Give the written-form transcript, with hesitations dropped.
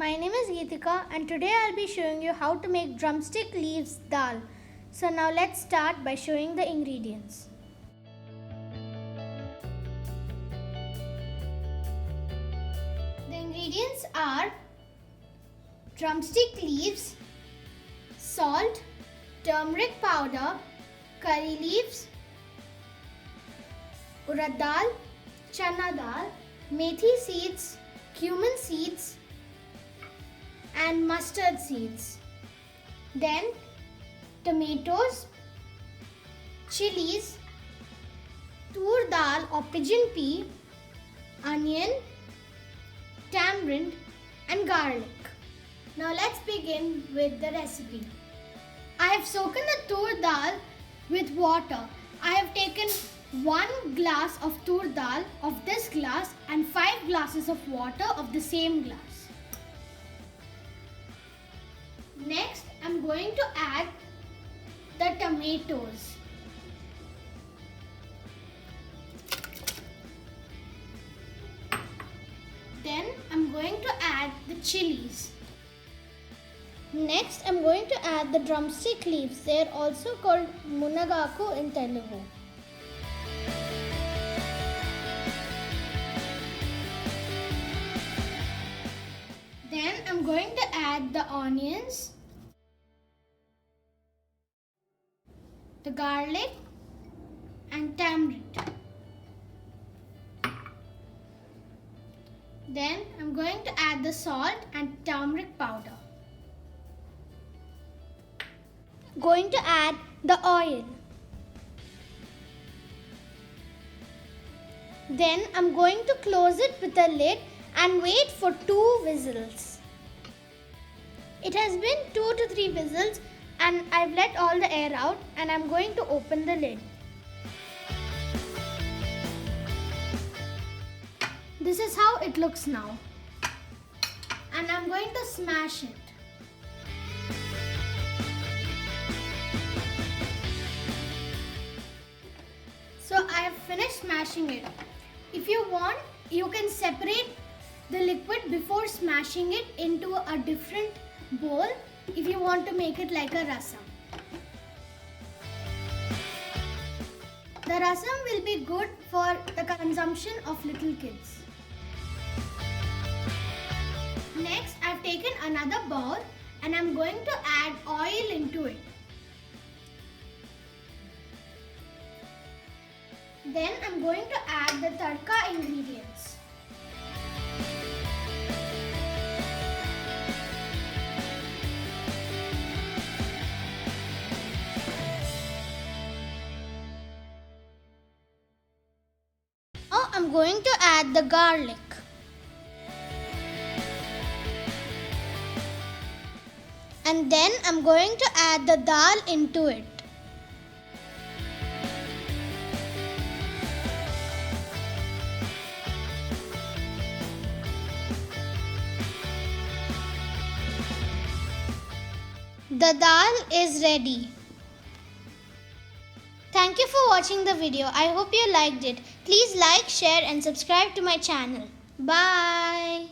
My name is Geetika and today I'll be showing you how to make drumstick leaves dal. So now let's start by showing the ingredients. The ingredients are drumstick leaves, salt, turmeric powder, curry leaves, urad dal, chana dal, methi seeds, cumin seeds and mustard seeds. Then tomatoes, chilies, tur dal or pigeon pea, onion, tamarind and garlic. Now let's begin with the recipe. I have soaked the tur dal with water. I have taken 1 glass of tur dal of this glass and 5 glasses of water of the same glass. Next, I am going to add the tomatoes. Then I am going to add the chilies. Next, I am going to add the drumstick leaves. They are also called Munagaku in Telugu. Then I am going to add the onions, the garlic and tamarind. Then I am going to add the salt and turmeric powder. Going to add the oil. Then I am going to close it with a lid and wait for 2 whistles. It has been 2 to 3 whistles and I've let all the air out and I'm going to open the lid. This is how it looks now. And I'm going to smash it. So I have finished smashing it. If you want, you can separate the liquid before smashing it into a different bowl if you want to make it like a rasam. The rasam will be good for the consumption of little kids. Next, I have taken another bowl and I am going to add oil into it. Then I am going to add the tadka ingredients. Now I am going to add the garlic. And then I am going to add the dal into it. The dal is ready. Thank you for watching the video. I hope you liked it. Please like, share and subscribe to my channel. Bye.